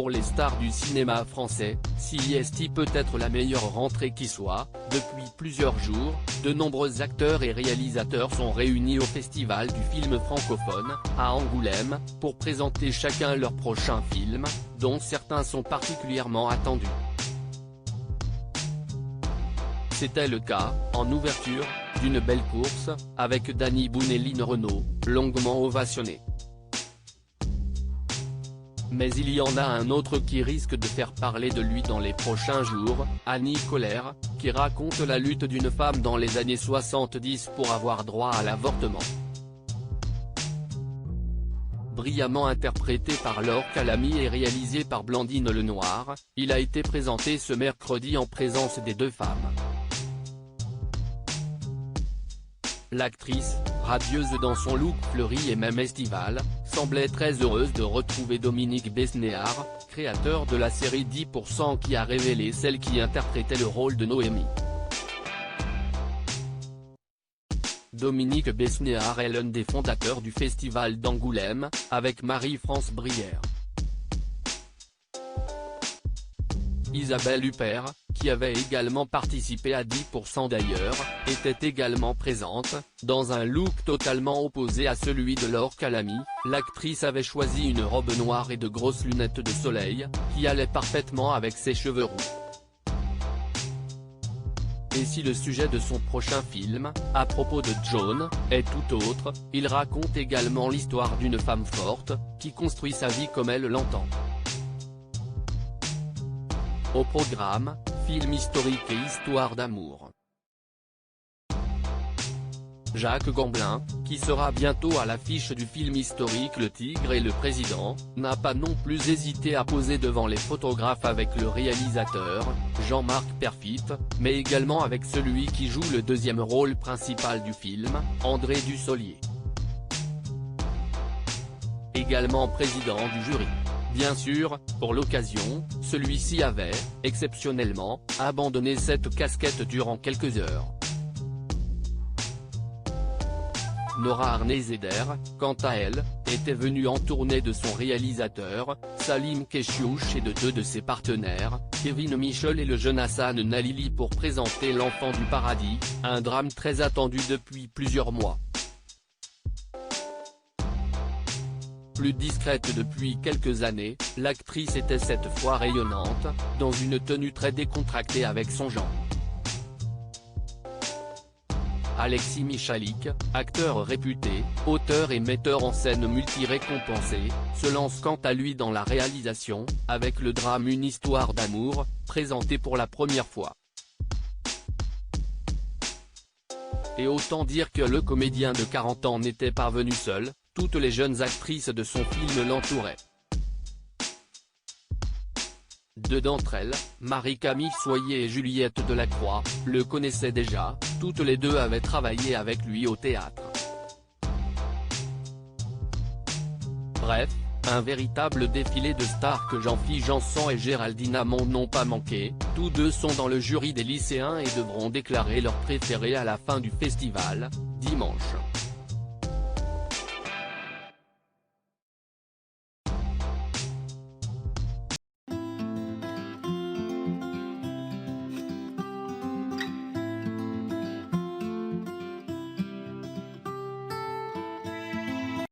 pour les stars du cinéma français, CIST peut être la meilleure rentrée qui soit. Depuis plusieurs jours, de nombreux acteurs et réalisateurs sont réunis au Festival du film francophone, à Angoulême, pour présenter chacun leur prochain film, dont certains sont particulièrement attendus. C'était le cas, en ouverture, d'une belle course, avec Danny Boone et Line Renaud, longuement ovationnés. Mais il y en a un autre qui risque de faire parler de lui dans les prochains jours, Annie Colère, qui raconte la lutte d'une femme dans les années 70 pour avoir droit à l'avortement. Brillamment interprété par Laure Calamy et réalisé par Blandine Lenoir, il a été présenté ce mercredi en présence des deux femmes. L'actrice, radieuse dans son look fleuri et même estival, semblait très heureuse de retrouver Dominique Besnéard, créateur de la série 10% qui a révélé celle qui interprétait le rôle de Noémie. Dominique Besnéard est l'un des fondateurs du Festival d'Angoulême, avec Marie-France Brière. Isabelle Huppert, qui avait également participé à 10% d'ailleurs, était également présente. Dans un look totalement opposé à celui de Laure Calamy, l'actrice avait choisi une robe noire et de grosses lunettes de soleil, qui allaient parfaitement avec ses cheveux roux. Et si le sujet de son prochain film, à propos de Joan, est tout autre, il raconte également l'histoire d'une femme forte, qui construit sa vie comme elle l'entend. Au programme, film historique et histoire d'amour. Jacques Gamblin, qui sera bientôt à l'affiche du film historique Le Tigre et le Président, n'a pas non plus hésité à poser devant les photographes avec le réalisateur, Jean-Marc Perfit, mais également avec celui qui joue le deuxième rôle principal du film, André Dussolier. Également président du jury. Bien sûr, pour l'occasion, celui-ci avait, exceptionnellement, abandonné cette casquette durant quelques heures. Nora Arnezeder, quant à elle, était venue en tournée de son réalisateur, Salim Keshiouch et de deux de ses partenaires, Kevin Michel et le jeune Hassan Nalili pour présenter L'Enfant du Paradis, un drame très attendu depuis plusieurs mois. Plus discrète depuis quelques années, l'actrice était cette fois rayonnante, dans une tenue très décontractée avec son genre. Alexis Michalik, acteur réputé, auteur et metteur en scène multi-récompensé, se lance quant à lui dans la réalisation, avec le drame Une histoire d'amour, présenté pour la première fois. Et autant dire que le comédien de 40 ans n'était pas venu seul, toutes les jeunes actrices de son film l'entouraient. Deux d'entre elles, Marie-Camille Soyer et Juliette Delacroix, le connaissaient déjà, toutes les deux avaient travaillé avec lui au théâtre. Bref, un véritable défilé de stars que Jean-Philippe Janson et Géraldine Hamon n'ont pas manqué. Tous deux sont dans le jury des lycéens et devront déclarer leur préféré à la fin du festival, dimanche.